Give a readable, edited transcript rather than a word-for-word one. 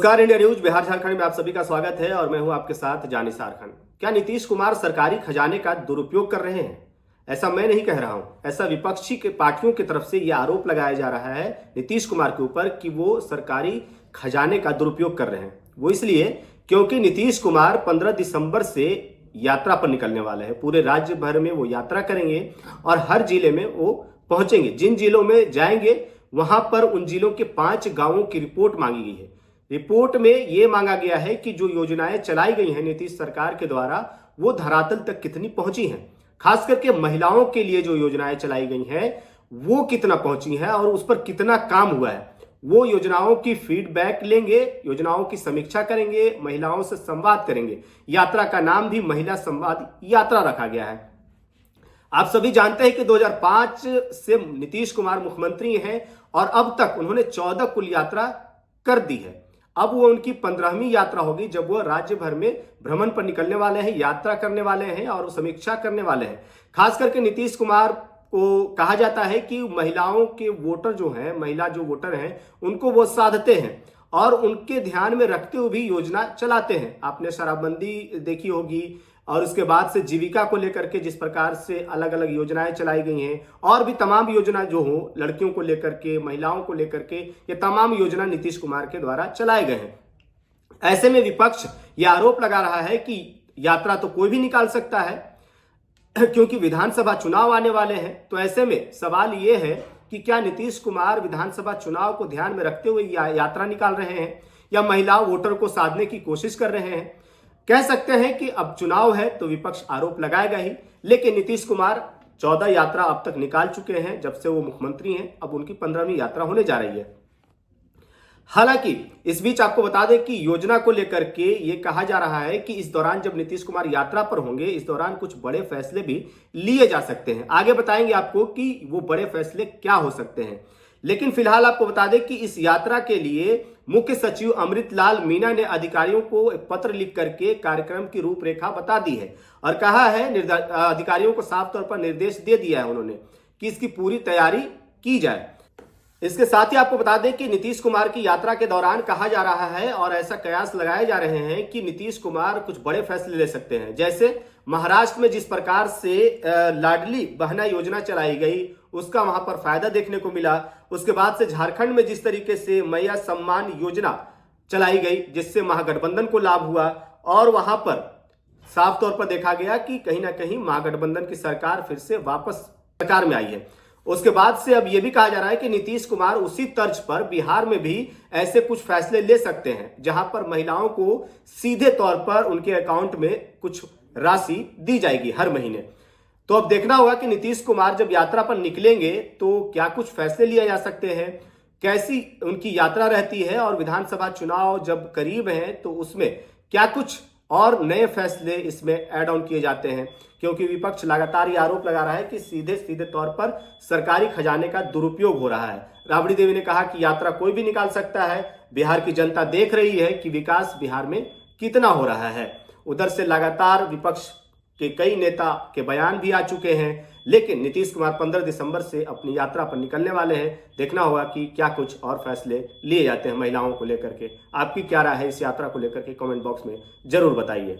नमस्कार, India news Bihar Jharkhand में आप सभी का स्वागत है और मैं हूं आपके साथ जानिसार खान। क्या नीतीश कुमार सरकारी खजाने का दुरुपयोग कर रहे हैं? ऐसा मैं नहीं कह रहा हूं, ऐसा विपक्षी के पार्टियों की तरफ से यह आरोप लगाया जा रहा है नीतीश कुमार के ऊपर कि वो सरकारी खजाने का दुरुपयोग कर रहे हैं। वो इसलिए क्योंकि नीतीश कुमार 15 दिसंबर से यात्रा पर निकलने वाले हैं। पूरे राज्य भर में वो यात्रा करेंगे और हर जिले में वो पहुंचेंगे। जिन जिलों में जाएंगे वहां पर उन जिलों के 5 गांवों की रिपोर्ट मांगी गई है। रिपोर्ट में यह मांगा गया है कि जो योजनाएं चलाई गई हैं नीतीश सरकार के द्वारा वो धरातल तक कितनी पहुंची हैं, खास करके महिलाओं के लिए जो योजनाएं चलाई गई हैं वो कितना पहुंची हैं और उस पर कितना काम हुआ है। वो योजनाओं की फीडबैक लेंगे, योजनाओं की समीक्षा करेंगे, महिलाओं से संवाद करेंगे। यात्रा का नाम भी महिला संवाद यात्रा रखा गया है। आप सभी जानते हैं कि 2005 से नीतीश कुमार मुख्यमंत्री हैं और अब तक उन्होंने 14 कुल यात्रा कर दी है। अब वो उनकी 15वीं यात्रा होगी जब वो राज्य भर में भ्रमण पर निकलने वाले हैं, यात्रा करने वाले हैं और समीक्षा करने वाले हैं। खास करके नीतीश कुमार को कहा जाता है कि महिलाओं के वोटर जो हैं, महिला जो वोटर हैं, उनको वो साधते हैं और उनके ध्यान में रखते हुए भी योजना चलाते हैं। आपने शराबबंदी देखी होगी और उसके बाद से जीविका को लेकर के जिस प्रकार से अलग अलग योजनाएं चलाई गई हैं और भी तमाम योजना जो हो, लड़कियों को लेकर के, महिलाओं को लेकर के, ये तमाम योजना नीतीश कुमार के द्वारा चलाए गए हैं। ऐसे में विपक्ष ये आरोप लगा रहा है कि यात्रा तो कोई भी निकाल सकता है क्योंकि विधानसभा चुनाव आने वाले हैं। तो ऐसे में सवाल ये है कि क्या नीतीश कुमार विधानसभा चुनाव को ध्यान में रखते हुए यात्रा निकाल रहे हैं या महिला वोटर को साधने की कोशिश कर रहे हैं? कह सकते हैं कि अब चुनाव है तो विपक्ष आरोप लगाएगा ही, लेकिन नीतीश कुमार 14 यात्रा अब तक निकाल चुके हैं जब से वो मुख्यमंत्री हैं। अब उनकी 15वीं यात्रा होने जा रही है। हालांकि इस बीच आपको बता दें कि योजना को लेकर के ये कहा जा रहा है कि इस दौरान जब नीतीश कुमार यात्रा पर होंगे, इस दौरान कुछ बड़े फैसले भी लिए जा सकते हैं। आगे बताएंगे आपको कि वो बड़े फैसले क्या हो सकते हैं, लेकिन फिलहाल आपको बता दें कि इस यात्रा के लिए मुख्य सचिव अमृतलाल मीना ने अधिकारियों को एक पत्र लिख करके कार्यक्रम की रूपरेखा बता दी है और कहा है, अधिकारियों को साफ तौर पर निर्देश दे दिया है उन्होंने कि इसकी पूरी तैयारी की जाए। इसके साथ ही आपको बता दें कि नीतीश कुमार की यात्रा के दौरान कहा जा रहा है और ऐसा कयास लगाए जा रहे हैं कि नीतीश कुमार कुछ बड़े फैसले ले सकते हैं। जैसे महाराष्ट्र में जिस प्रकार से लाडली बहना योजना चलाई गई उसका वहां पर फायदा देखने को मिला। उसके बाद से झारखंड में जिस तरीके से मैया सम्मान योजना चलाई गई जिससे महागठबंधन को लाभ हुआ और वहां पर साफ तौर पर देखा गया कि कहीं ना कहीं महागठबंधन की सरकार फिर से वापस सरकार में आई है। उसके बाद से अब यह भी कहा जा रहा है कि नीतीश कुमार उसी तर्ज पर बिहार में भी ऐसे कुछ फैसले ले सकते हैं जहां पर महिलाओं को सीधे तौर पर उनके अकाउंट में कुछ राशि दी जाएगी हर महीने। तो अब देखना होगा कि नीतीश कुमार जब यात्रा पर निकलेंगे तो क्या कुछ फैसले लिए जा सकते हैं, कैसी उनकी यात्रा रहती है और विधानसभा चुनाव जब करीब है तो उसमें क्या कुछ और नए फैसले इसमें ऐड ऑन किए जाते हैं। क्योंकि विपक्ष लगातार ये आरोप लगा रहा है कि सीधे सीधे तौर पर सरकारी खजाने का दुरुपयोग हो रहा है। राबड़ी देवी ने कहा कि यात्रा कोई भी निकाल सकता है। बिहार की जनता देख रही है कि विकास बिहार में कितना हो रहा है। उधर से लगातार विपक्ष के कई नेता के बयान भी आ चुके हैं, लेकिन नीतीश कुमार 15 दिसंबर से अपनी यात्रा पर निकलने वाले हैं। देखना होगा कि क्या कुछ और फैसले लिए जाते हैं महिलाओं को लेकर के। आपकी क्या राय है इस यात्रा को लेकर के? कमेंट बॉक्स में जरूर बताइए।